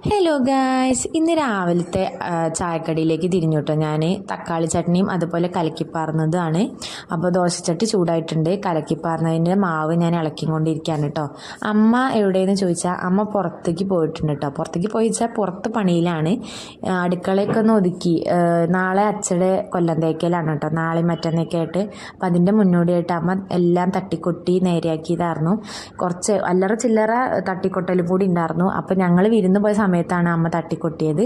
Hello guys, ഇന്ന് രാവിലത്തെ ചായക്കടിയിലേക്ക് തിരിഞ്ഞു കേട്ടോ. ഞാൻ തക്കാളി ചട്നിയും അതുപോലെ കലക്കിപ്പാർന്നതാണ്. അപ്പോൾ ദോശച്ചട്ടി ചൂടായിട്ടുണ്ട്. കലക്കിപ്പാർന്നതിൻ്റെ മാവ് ഞാൻ ഇളക്കിക്കൊണ്ടിരിക്കുകയാണ് കേട്ടോ. അമ്മ എവിടെയെന്ന് ചോദിച്ചാൽ അമ്മ പുറത്തേക്ക് പോയിട്ടുണ്ട് കേട്ടോ. പുറത്തേക്ക് പോയിച്ചാൽ പുറത്ത് പണിയിലാണ്. അടുക്കളയൊക്കെ ഒന്ന് ഒതുക്കി. നാളെ അച്ഛയുടെ കൊല്ലം തേക്കലാണ് കേട്ടോ, നാളെ മറ്റന്നൊക്കെ ആയിട്ട്. അപ്പം അതിൻ്റെ മുന്നോടിയായിട്ട് അമ്മ എല്ലാം തട്ടിക്കൊട്ടി നേരെയാക്കിയതായിരുന്നു. കുറച്ച് അല്ലറ ചില്ലറ തട്ടിക്കൊട്ടലും കൂടി ഉണ്ടായിരുന്നു. അപ്പോൾ ഞങ്ങൾ വിരുന്ന് പോയ സമയത്താണ് അമ്മ തട്ടിക്കൊട്ടിയത്.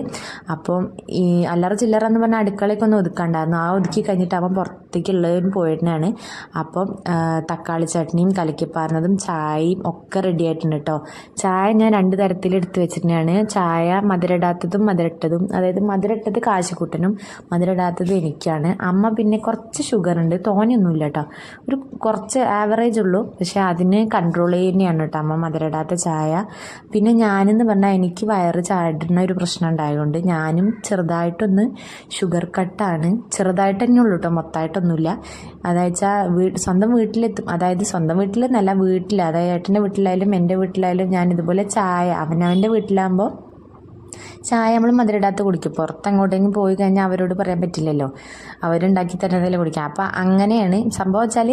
അപ്പം ഈ അല്ലറ ചില്ലറ എന്ന് പറഞ്ഞാൽ അടുക്കളയൊക്കെ ഒന്ന് ഒതുക്കണ്ടായിരുന്നു. ആ ഒതുക്കി കഴിഞ്ഞിട്ട് അമ്മ പുറത്തേക്കുള്ളതിന് പോയിരുന്നാണ്. അപ്പം തക്കാളി ചട്നിയും കലക്കിപ്പാർന്നതും ചായയും ഒക്കെ റെഡി ആയിട്ടുണ്ട് കേട്ടോ. ചായ ഞാൻ 2 തരത്തിലെടുത്ത് വെച്ചിട്ടാണ്. ചായ മധുരമിടാത്തതും മധുരട്ടതും, അതായത് മധുരട്ടത് കാശിക്കുട്ടനും മധുരമിടാത്തത് എനിക്കാണ്. അമ്മ പിന്നെ കുറച്ച് ഷുഗർ ഉണ്ട്, തോനെയൊന്നുമില്ല കേട്ടോ, ഒരു കുറച്ച് ആവറേജ് ഉള്ളൂ. പക്ഷെ അതിന് കൺട്രോൾ ചെയ്യുന്നതാണ് കേട്ടോ അമ്മ മധുരമിടാത്ത ചായ. പിന്നെ ഞാനെന്ന് പറഞ്ഞാൽ എനിക്ക് വയറ് ചാടുന്ന ഒരു പ്രശ്നം ഉണ്ടായതുകൊണ്ട് ഞാനും ചെറുതായിട്ടൊന്ന് ഷുഗർ കട്ടാണ്. ചെറുതായിട്ട് തന്നെ ഉള്ളൂ കേട്ടോ, മൊത്തമായിട്ടൊന്നുമില്ല. അതായത് സ്വന്തം വീട്ടിലെത്തും, അതായത് സ്വന്തം വീട്ടിൽ നല്ല വീട്ടിൽ, അതായത് ഏട്ടൻ്റെ വീട്ടിലായാലും എൻ്റെ വീട്ടിലായാലും ഞാൻ ഇതുപോലെ ചായ അവനവൻ്റെ വീട്ടിലാകുമ്പോൾ ചായ നമ്മൾ മധുരമിടാത്ത കുടിക്കും. പുറത്തങ്ങോട്ടെങ്കിലും പോയി കഴിഞ്ഞാൽ അവരോട് പറയാൻ പറ്റില്ലല്ലോ, അവരുണ്ടാക്കി തരുന്നതല്ലേ കുടിക്കാം. അപ്പം അങ്ങനെയാണ് സംഭവം. വെച്ചാൽ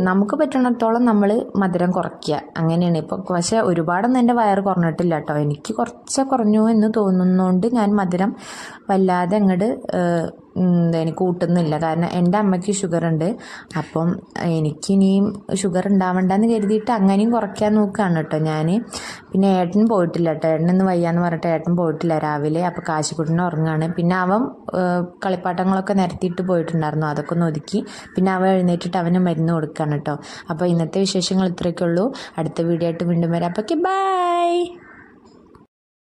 നമുക്ക് പറ്റുന്നിടത്തോളം നമ്മൾ മധുരം കുറയ്ക്കുക, അങ്ങനെയാണ് ഇപ്പോൾ. പക്ഷേ ഒരുപാടൊന്നും എൻ്റെ വയറ് കുറഞ്ഞിട്ടില്ല കേട്ടോ. എനിക്ക് കുറച്ച് കുറഞ്ഞു എന്ന് തോന്നുന്നതുകൊണ്ട് ഞാൻ മധുരം വല്ലാതെ അങ്ങോട്ട് എനിക്ക് കൂട്ടുന്നില്ല. കാരണം എൻ്റെ അമ്മയ്ക്ക് ഷുഗർ ഉണ്ട്. അപ്പം എനിക്കിനിയും ഷുഗർ ഉണ്ടാവണ്ടെന്ന് കരുതിയിട്ട് അങ്ങനെയും കുറയ്ക്കാൻ നോക്കുകയാണ് കേട്ടോ ഞാൻ. പിന്നെ ഏട്ടൻ പോയിട്ടില്ല കേട്ടോ, ഏട്ടനൊന്ന് വയ്യാന്ന് പറഞ്ഞിട്ട് ഏട്ടൻ പോയിട്ടില്ല രാവിലെ. അപ്പോൾ കാശിക്കുട്ടനെ ഉറങ്ങുകയാണ്. പിന്നെ അവൻ കളിപ്പാട്ടങ്ങളൊക്കെ നിരത്തിയിട്ട് പോയിട്ടുണ്ടായിരുന്നു, അതൊക്കെ ഒന്ന് ഒതുക്കി. പിന്നെ അവൻ എഴുന്നേറ്റിട്ട് അവന് മരുന്ന് കൊടുക്കുകയാണ് കേട്ടോ. അപ്പോൾ ഇന്നത്തെ വിശേഷങ്ങൾ ഇത്രയൊക്കെ ഉള്ളൂ. അടുത്ത വീഡിയോ ആയിട്ട് വീണ്ടും വരാം. അപ്പോൾ ബൈ.